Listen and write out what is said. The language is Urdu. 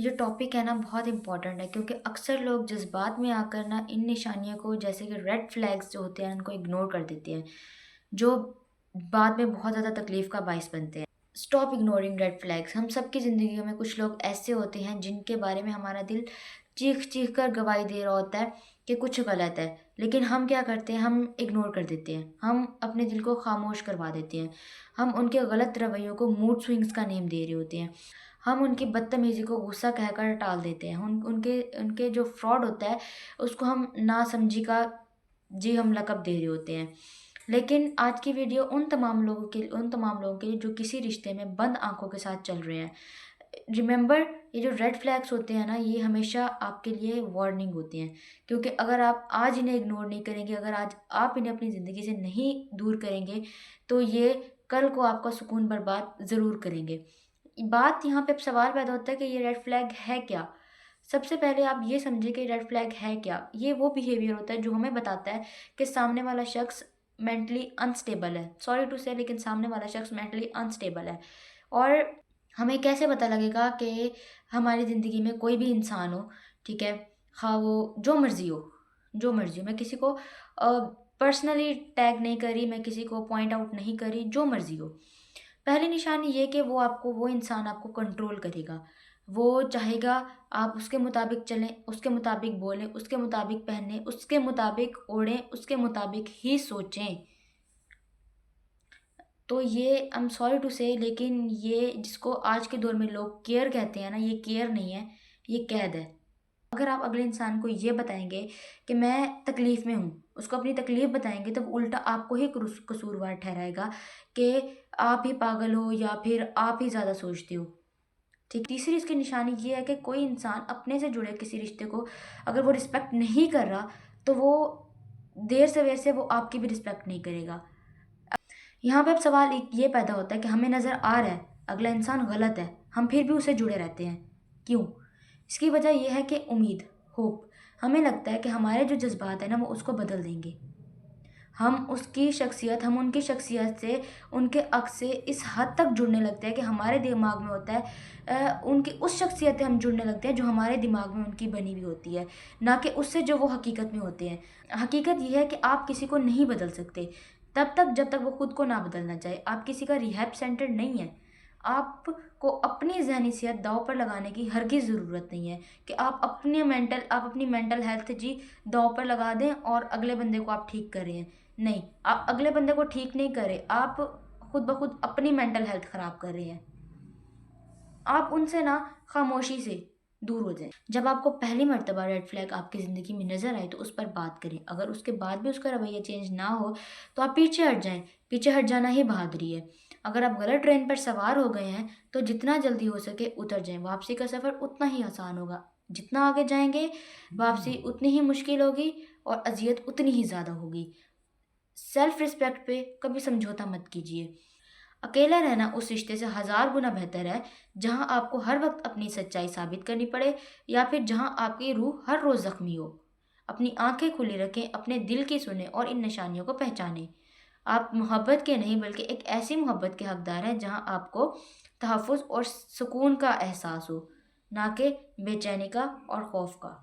یہ جو ٹاپک ہے نا بہت امپورٹنٹ ہے، کیونکہ اکثر لوگ جذبات میں آ کر نا ان نشانیوں کو، جیسے کہ ریڈ فلیگز جو ہوتے ہیں، ان کو اگنور کر دیتے ہیں، جو بعد میں بہت زیادہ تکلیف کا باعث بنتے ہیں۔ Stop ignoring red flags. ہم سب کی زندگیوں میں کچھ لوگ ایسے ہوتے ہیں جن کے بارے میں ہمارا دل چیخ چیخ کر گواہی دے رہا ہوتا ہے کہ کچھ غلط ہے، لیکن ہم کیا کرتے ہیں؟ ہم اگنور کر دیتے ہیں، ہم اپنے دل کو خاموش کروا دیتے ہیں، ہم ان کے غلط رویوں کو موڈ سوئنگز کا نیم دے رہے ہوتے ہیں، ہم ان کی بدتمیزی کو غصہ کہہ کر ٹال دیتے ہیں، ان کے جو فراڈ ہوتا ہے اس کو ہم ناسمجھی کا ہم لقب دے رہے ہوتے ہیں۔ لیکن آج کی ویڈیو ان تمام لوگوں کے لیے جو کسی رشتے میں بند آنکھوں کے ساتھ چل رہے ہیں۔ ریممبر، یہ جو ریڈ فلیگس ہوتے ہیں نا، یہ ہمیشہ آپ کے لیے وارننگ ہوتے ہیں، کیونکہ اگر آپ آج انہیں اگنور نہیں کریں گے، اگر آج آپ انہیں اپنی زندگی سے نہیں دور کریں گے، تو یہ کل کو آپ کا سکون برباد ضرور کریں گے۔ بات یہاں پہ اب سوال پیدا ہوتا ہے کہ یہ ریڈ فلیگ ہے کیا؟ سب سے پہلے آپ یہ سمجھیں کہ ریڈ فلیگ ہے کیا۔ یہ وہ بیہیویئر ہوتا ہے جو ہمیں بتاتا ہے کہ سامنے والا شخص مینٹلی انسٹیبل ہے، سوری ٹو سے، لیکن سامنے والا شخص مینٹلی انسٹیبل ہے۔ اور ہمیں کیسے پتہ لگے گا کہ ہماری زندگی میں کوئی بھی انسان ہو، ٹھیک ہے، خواہ وہ جو مرضی ہو، میں کسی کو پرسنلی ٹیگ نہیں کری، میں کسی کو پوائنٹ آؤٹ نہیں کری، جو مرضی ہو۔ پہلی نشانی یہ کہ وہ انسان آپ کو کنٹرول کرے گا، وہ چاہے گا آپ اس کے مطابق چلیں، اس کے مطابق بولیں، اس کے مطابق پہنیں، اس کے مطابق اوڑھیں، اس کے مطابق ہی سوچیں۔ تو یہ ایم سوری ٹو سے، لیکن یہ جس کو آج کے دور میں لوگ کیئر کہتے ہیں نا، یہ کیئر نہیں ہے، یہ قید ہے۔ اگر آپ اگلے انسان کو یہ بتائیں گے کہ میں تکلیف میں ہوں، اس کو اپنی تکلیف بتائیں گے، تب الٹا آپ کو ہی قصوروار ٹھہرائے گا کہ آپ ہی پاگل ہو یا پھر آپ ہی زیادہ سوچتے ہو۔ ٹھیک، تیسری اس کی نشانی یہ ہے کہ کوئی انسان اپنے سے جڑے کسی رشتے کو اگر وہ رسپیکٹ نہیں کر رہا، تو وہ دیر سویر سے وہ آپ کی بھی رسپیکٹ نہیں کرے گا۔ یہاں پہ اب سوال یہ پیدا ہوتا ہے کہ ہمیں نظر آ رہا ہے اگلا انسان غلط ہے، ہم پھر بھی اسے جڑے رہتے ہیں، کیوں؟ اس کی وجہ یہ ہے کہ امید، ہوپ۔ ہمیں لگتا ہے کہ ہمارے جو جذبات ہیں نا، وہ اس کو بدل دیں گے۔ ہم ان کی شخصیت سے، ان کے عکس سے اس حد تک جڑنے لگتے ہیں کہ ہمارے دماغ میں ہوتا ہے ان کی اس شخصیت سے ہم جڑنے لگتے ہیں جو ہمارے دماغ میں ان کی بنی ہوئی ہوتی ہے، نہ کہ اس سے جو وہ حقیقت میں ہوتے ہیں۔ حقیقت یہ ہے کہ آپ کسی کو نہیں بدل سکتے تب تک جب تک وہ خود کو نہ بدلنا چاہے۔ آپ کسی کا ریہیب سینٹر نہیں ہے۔ آپ کو اپنی ذہنی صحت داؤ پر لگانے کی ہرگز ضرورت نہیں ہے کہ آپ اپنی مینٹل ہیلتھ داؤ پر لگا دیں اور اگلے بندے کو آپ ٹھیک کر رہے ہیں۔ نہیں، آپ اگلے بندے کو ٹھیک نہیں کر رہے، آپ خود بخود اپنی مینٹل ہیلتھ خراب کر رہے ہیں۔ آپ ان سے نا خاموشی سے دور ہو جائیں۔ جب آپ کو پہلی مرتبہ ریڈ فلیگ آپ کی زندگی میں نظر آئے تو اس پر بات کریں۔ اگر اس کے بعد بھی اس کا رویہ چینج نہ ہو تو آپ پیچھے ہٹ جائیں۔ پیچھے ہٹ جانا ہی بہادری ہے۔ اگر آپ غلط ٹرین پر سوار ہو گئے ہیں تو جتنا جلدی ہو سکے اتر جائیں۔ واپسی کا سفر اتنا ہی آسان ہوگا، جتنا آگے جائیں گے واپسی اتنی ہی مشکل ہوگی اور اذیت اتنی ہی زیادہ ہوگی۔ سیلف ریسپیکٹ پہ کبھی سمجھوتا مت کیجیے۔ اکیلا رہنا اس رشتے سے 1000 گنا بہتر ہے جہاں آپ کو ہر وقت اپنی سچائی ثابت کرنی پڑے، یا پھر جہاں آپ کی روح ہر روز زخمی ہو۔ اپنی آنکھیں کھلی رکھیں، اپنے دل کی سنیں اور ان نشانیوں کو پہچانیں۔ آپ محبت کے نہیں بلکہ ایک ایسی محبت کے حقدار ہیں جہاں آپ کو تحفظ اور سکون کا احساس ہو، نہ کہ بے چینی کا اور خوف کا۔